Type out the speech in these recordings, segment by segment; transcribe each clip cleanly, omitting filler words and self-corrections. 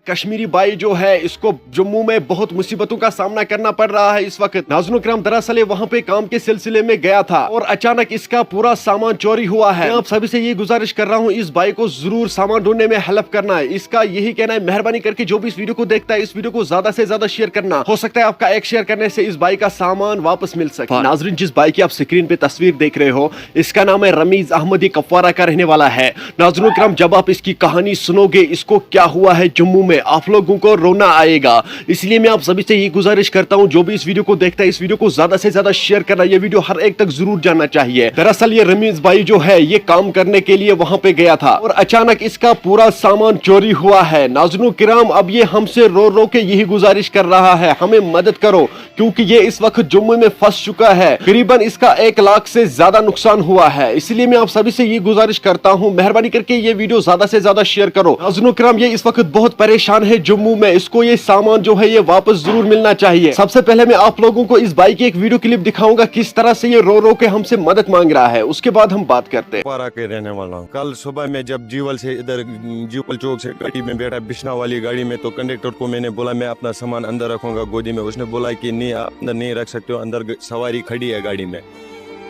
कश्मीरी भाई जो है इसको जम्मू में बहुत मुसीबतों का सामना करना पड़ रहा है इस वक्त। नाज़रीन किराम, दरअसल ये वहाँ पे काम के सिलसिले में गया था और अचानक इसका पूरा सामान चोरी हुआ है। मैं आप सभी से ये गुजारिश कर रहा हूँ, इस भाई को जरूर सामान ढूंढने में हेल्प करना है। इसका यही कहना है, मेहरबानी करके जो भी इस वीडियो को देखता है इस वीडियो को ज्यादा से ज्यादा शेयर करना। हो सकता है आपका एक शेयर करने से इस भाई का सामान वापस मिल सके। नाज़रीन, जिस भाई की आप स्क्रीन पे तस्वीर देख रहे हो इसका नाम है रमीज अहमद, कपवारा का रहने वाला है। नाज़रीन किराम, जब आप इसकी कहानी सुनोगे, इसको क्या हुआ है जम्मू में, आप लोगों को रोना आएगा। इसलिए मैं आप सभी से ये गुजारिश करता हूं, जो भी इस वीडियो को देखता है इस वीडियो को ज्यादा से ज्यादा शेयर करना। ये वीडियो हर एक तक जरूर जाना चाहिए। दरअसल ये रमीज भाई जो है ये काम करने के लिए वहां पे गया था और अचानक इसका पूरा सामान चोरी हुआ है। नाज़रीन किराम, अब ये हमसे रो रो के यही गुजारिश कर रहा है, हमें मदद करो, क्योंकि ये इस वक्त जम्मू में फंस चुका है। करीबन इसका 1 लाख से ज्यादा नुकसान हुआ है। इसलिए मैं आप सभी से ये गुजारिश करता हूँ, मेहरबानी करके ये वीडियो ज्यादा से ज्यादा शेयर करो। नाज़रीन किराम, ये इस वक्त बहुत परेशान है जम्मू में, इसको ये सामान जो है ये वापस जरूर मिलना चाहिए। सबसे पहले मैं आप लोगों को इस भाई की एक वीडियो क्लिप दिखाऊंगा किस तरह से ये रो रो के हमसे मदद मांग रहा है, उसके बाद हम बात करते हैं। पारा के रहने वाला हूँ। कल सुबह में जब जीवल से इधर जीवल चौक से गाड़ी में बैठा, बिश्ना वाली गाड़ी में, तो कंडक्टर को मैंने बोला मैं अपना सामान अंदर रखूंगा गोदी में। उसने बोला कि नहीं, आप अंदर नहीं रख सकते हो, अंदर सवारी खड़ी है गाड़ी में।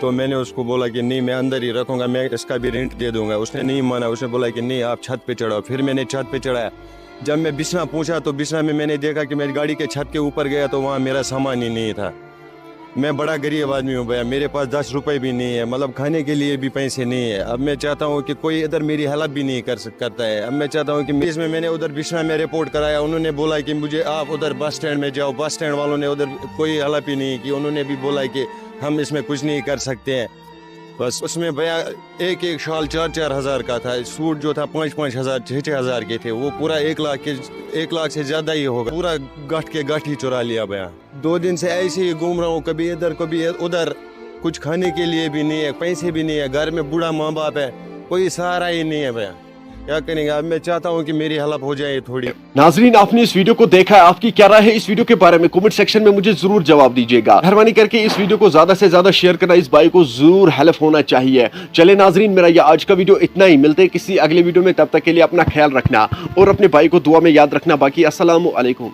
तो मैंने उसको बोला कि नहीं, मैं अंदर ही रखूंगा, मैं इसका भी रेंट दे दूंगा। उसने नहीं माना, उसने बोला कि नहीं, आप छत पे चढ़ाओ। फिर मैंने छत पे चढ़ाया। जब मैं बिछना पूछा तो बिछना में मैंने देखा कि मेरी गाड़ी के छत के ऊपर गया तो वहाँ मेरा सामान ही नहीं था। मैं बड़ा गरीब आदमी हूँ भैया, मेरे पास 10 रुपए भी नहीं है, मतलब खाने के लिए भी पैसे नहीं है। अब मैं चाहता हूँ कि कोई इधर मेरी हेल्प भी नहीं करता है। अब मैं चाहता हूँ कि इसमें मैंने उधर बिछना में रिपोर्ट कराया, उन्होंने बोला कि मुझे आप उधर बस स्टैंड में जाओ। बस स्टैंड वालों ने उधर कोई हेल्प ही नहीं की, उन्होंने भी बोला कि हम इसमें कुछ नहीं कर सकते हैं। बस उसमें भैया एक शाल 4-4 हज़ार का था, सूट जो था 5-5 हज़ार 6-6 हज़ार के थे, वो पूरा 1 लाख से ज्यादा ही होगा। पूरा गाठ ही चुरा लिया भैया। 2 दिन से ऐसे ही घूम रहा हूँ, कभी इधर कभी उधर। कुछ खाने के लिए भी नहीं है, पैसे भी नहीं है, घर में बूढ़ा माँ बाप है, कोई सहारा ही नहीं है भैया। क्या करेंगे? अब मैं चाहता हूँ कि मेरी हेल्प हो जाए थोड़ी। नाज़रीन, आपने इस वीडियो को देखा है, आपकी क्या राय है इस वीडियो के बारे में? कमेंट सेक्शन में मुझे जरूर जवाब दीजिएगा। मेहरबानी करके इस वीडियो को ज्यादा से ज्यादा शेयर करना, इस भाई को जरूर हेल्प होना चाहिए। चले नाज़रीन, मेरा ये आज का वीडियो इतना ही। मिलते हैं किसी अगले वीडियो में, तब तक के लिए अपना ख्याल रखना और अपने भाई को दुआ में याद रखना। बाकी अस्सलामु अलैकुम।